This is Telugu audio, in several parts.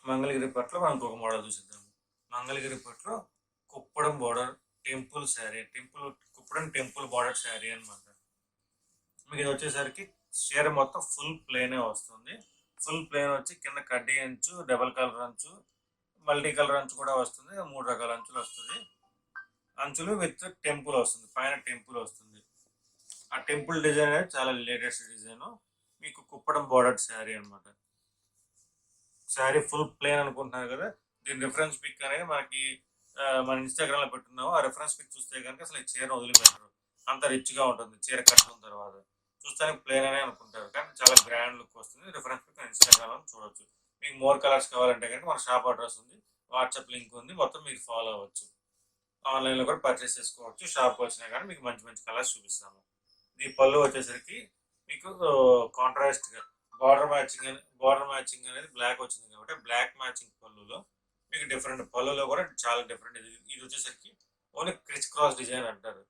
మంగళగిరి పట్టులో మనం ఇంకొక మోడల్ చూసిద్దాం. మంగళగిరి పట్టులో Kuppadam border temple sari, Kuppadam temple border sari అనమాట. మీకు ఇది వచ్చేసరికి చీర మొత్తం ఫుల్ ప్లేనే వస్తుంది. ఫుల్ ప్లేన్ వచ్చి కింద కడ్డీ అంచు, డబల్ కలర్ అంచు, మల్టీ కలర్ అంచు కూడా వస్తుంది. 3 రకాల అంచులు వస్తుంది. అంచులు విత్ టెంపుల్ వస్తుంది, పైన టెంపుల్ వస్తుంది. ఆ టెంపుల్ డిజైన్ అనేది చాలా లేటెస్ట్ డిజైన్. మీకు కుప్పడం బోర్డర్ శారీ అనమాట. శారీ ఫుల్ ప్లేన్ అనుకుంటున్నారు కదా, దీని రిఫరెన్స్ పిక్ అనేది మనకి మన ఇన్స్టాగ్రామ్ లో పెట్టున్నాము. ఆ రిఫరెన్స్ పిక్ చూస్తే కనుక అసలు ఈ చీర వదిలిపెట్టరు, అంత రిచ్ గా ఉంటుంది. చీర కట్టుకున్న తర్వాత చూస్తానికి ప్లేన్ అనే అనుకుంటారు, కానీ చాలా గ్రాండ్ లుక్ వస్తుంది. రిఫరెన్స్ పిక్ ఇన్స్టాగ్రామ్ లో చూడొచ్చు. మీకు మోర్ కలర్స్ కావాలంటే కనుక మన షాప్ అడ్రస్ ఉంది, వాట్సాప్ లింక్ ఉంది, మొత్తం మీరు ఫాలో అవ్వచ్చు. ఆన్లైన్ లో కూడా పర్చేస్ చేసుకోవచ్చు. షాప్ వచ్చినా కానీ మీకు మంచి మంచి కలర్స్ చూపిస్తాము. ఈ పళ్ళు వచ్చేసరికి మీకు కాంట్రాస్ట్ గా బార్డర్ మ్యాచింగ్ అనేది బ్లాక్ వచ్చింది కాబట్టి బ్లాక్ మ్యాచింగ్ పళ్ళులో మీకు డిఫరెంట్, పళ్ళులో కూడా చాలా డిఫరెంట్. ఇది వచ్చేసరికి ఓన్లీ క్రిస్ క్రాస్ డిజైన్ అంటారు.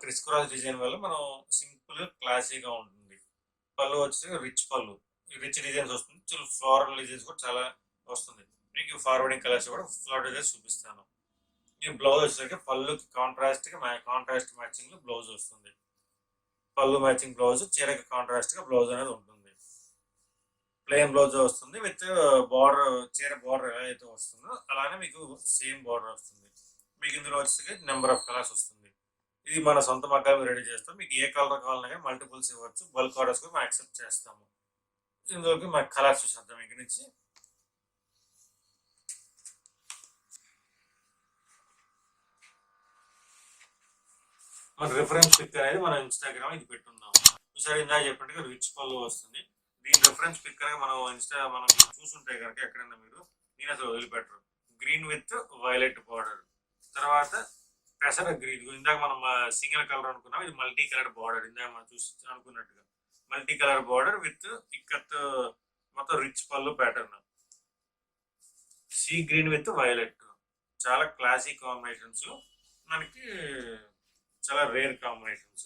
క్రిస్ క్రాస్ డిజైన్ వల్ల మనం సింపుల్ క్లాసీగా ఉంటుంది. పళ్ళు వచ్చేసి రిచ్ పళ్ళు, రిచ్ డిజైన్స్ వస్తుంది. ఫ్లోరల్ డిజైన్స్ కూడా చాలా వస్తుంది. మీకు ఫార్వర్డింగ్ కలర్స్ కూడా ఫ్లోరల్ డిజైన్స్ చూపిస్తాను. ఈ బ్లౌజ్ వచ్చేసరికి పళ్ళుకి కాంట్రాస్ట్ మ్యాచింగ్ లో బ్లౌజ్ వస్తుంది. పళ్ళు మ్యాచింగ్ బ్లౌజ్, చీరకి కాంట్రాస్ట్ గా బ్లౌజ్ అనేది ఉంటుంది. ప్లెయిన్ బ్లౌజ్ వస్తుంది విత్ బార్డర్, చీర బార్డర్ ఎలా అయితే వస్తుందో అలానే మీకు సేమ్ బార్డర్ వస్తుంది. మీకు ఇందులో వచ్చేసి నెంబర్ ఆఫ్ కలర్స్ వస్తుంది. ఇది మన సొంత మగ్గాలు రెడీ చేస్తాం. మీకు ఏ కలర్ కావాలన్నా కానీ మల్టిపుల్స్ ఇవ్వచ్చు. బల్క్ ఆర్డర్స్ కూడా మనం యాక్సెప్ట్ చేస్తాము. ఇందులోకి మన కలర్స్ చూసేద్దాం. ఇక్కడ నుంచి మన రిఫరెన్స్ పిక్ అనేది మన ఇన్స్టాగ్రామ్ ఇది పెట్టున్నాం. చూసారు, ఇందాక చెప్పినట్టుగా రిచ్ పళ్ళు వస్తుంది. దీని రిఫరెన్స్ పిక్ అనేది మనం చూసుంటే కనుక ఎక్కడైనా మీరు, నేను అసలు వదిలిపెట్టరు. గ్రీన్ విత్ వైలెట్ బార్డర్, తర్వాత పెసర గ్రీన్, ఇందాక మనం సింగిల్ కలర్ అనుకున్నాం, ఇది మల్టీ కలర్ బార్డర్. ఇందాక మనం చూసి అనుకున్నట్టుగా multi colour border with ikat, మొత్తం రిచ్ పళ్ళు pattern. Sea green with violet, చాలా క్లాసీ కాంబినేషన్స్, మనకి చాలా రేర్ కాంబినేషన్స్.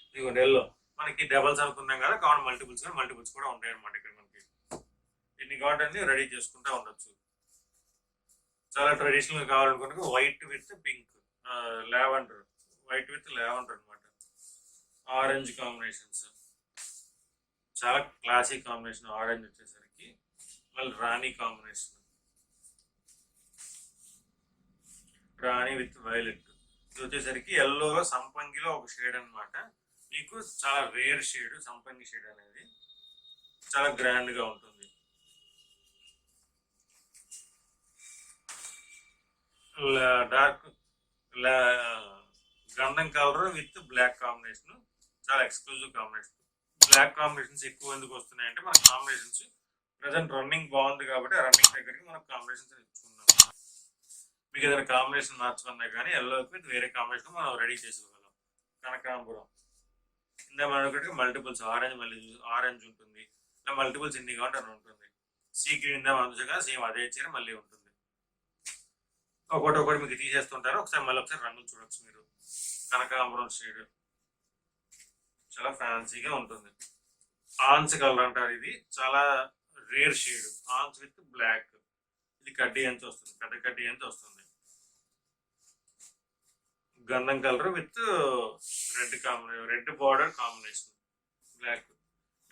ఇదిగోండి ఎల్లో, మనకి డబల్స్ అనుకున్నాం కదా, కావాలి మల్టిపుల్స్ కూడా ఉంటాయి అనమాట. ఇక్కడ మనకి ఎన్ని కావాలంటే రెడీ చేసుకుంటా ఉండొచ్చు. చాలా ట్రెడిషనల్ కావాలనుకున్నా white with pink, lavender, white with lavender అనమాట. ఆరెంజ్ కాంబినేషన్స్, చాలా క్లాసిక్ కాంబినేషన్. ఆరెంజ్ వచ్చేసరికి మళ్ళీ rani combination, rani with violet. ఇది వచ్చేసరికి ఎల్లోలో సంపంగిలో ఒక షేడ్ అనమాట. మీకు చాలా రేర్ షేడ్ సంపంగి షేడ్ అనేది, చాలా గ్రాండ్ గా ఉంటుంది. డార్క్ గంధం కలర్ విత్ బ్లాక్ కాంబినేషన్, చాలా ఎక్స్క్లూజివ్ కాంబినేషన్. బ్లాక్ కాంబినేషన్స్ ఎక్కువ ఎందుకు వస్తున్నాయంటే మన కాంబినేషన్స్ ప్రజెంట్ రన్నింగ్ బాగుంది కాబట్టి ఆ రన్నింగ్ దగ్గరికి మనం కాంబినేషన్స్ తెచ్చుకున్నాం. మీకు ఏదైనా కాంబినేషన్ మార్చుకున్నా కానీ ఎల్లోకి విత్ వేరే కాంబినేషన్ మనం రెడీ చేసుకోగలం. కనకాంబరం, ఇందా మనకి మల్టిపుల్స్, ఆరెంజ్ ఉంటుంది, ఇలా మల్టిపుల్స్ ఎన్ని కావాలంటే అని ఉంటుంది. సీ గ్రీన్ ఇందా మనం చూసాం కదా, సేమ్ అదే చీర మళ్ళీ ఉంటుంది. ఒకటి మీకు తీసేస్తుంటారు, ఒకసారి రంగులు చూడొచ్చు మీరు. కనకాంబరం షేడ్ చాలా ఫ్యాన్సీగా ఉంటుంది. ఆన్స్ కలర్ అంటారు, ఇది చాలా rare shade. Ones with black, ఇది కడ్డీ ఎంత వస్తుంది, పెద్ద కడ్డీ ఎంత వస్తుంది. గంధం colour with red border combination, black.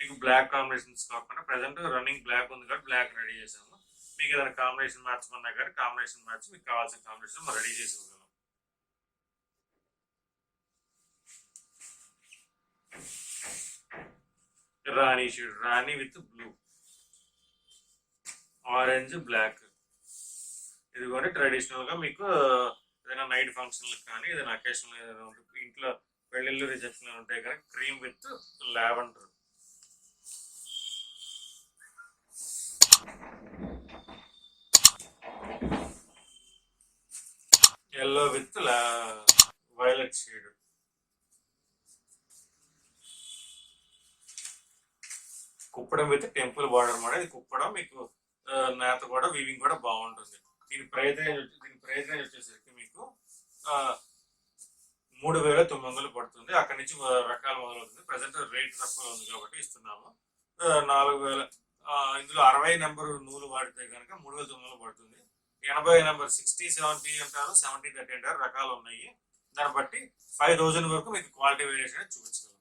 మీకు బ్లాక్ కాంబినేషన్స్ కాకుండా ప్రజెంట్ రన్నింగ్ బ్లాక్ ఉంది కాబట్టి బ్లాక్ రెడీ చేసాము. మీకు ఏదైనా కాంబినేషన్ మార్చమన్నా కానీ కాంబినేషన్ మార్చి మీకు కావాల్సిన కాంబినేషన్ మనం రెడీ చేసి ఇవ్వగలం. Rani shade, rani with blue, orange black. ఇది కూడా ట్రెడిషనల్ గా మీకు ఏదైనా నైట్ ఫంక్షన్లకు కానీ ఏదైనా అకేషన్ ఏదైనా ఉంటుంది, ఇంట్లో పెళ్ళిళ్ళు రిసెప్షన్ ఉంటాయి కానీ cream with lavender. Yellow with violet shade. Kuppadam with temple border అనమాట. ఇది కుప్పడం మీకు నేత కూడా వీవింగ్ కూడా బాగుంటుంది. దీని ప్రైస్ రేంజ్ వచ్చేసరికి మీకు 3,900 పడుతుంది. అక్కడి నుంచి రకాలు మొదలవుతుంది. ప్రజెంట్ రేట్ తక్కువ ఉంది కాబట్టి ఇస్తున్నాము. 4,000 ఇందులో 60 నెంబర్ నూలు వాడితే కనుక 3,900 పడుతుంది. 80 నెంబర్ 60-70 అంటారు, 70-30 అంటారు, రకాలు ఉన్నాయి. దాన్ని బట్టి 5,000 వరకు మీకు క్వాలిటీ వేరియేషన్ చూపించగలం.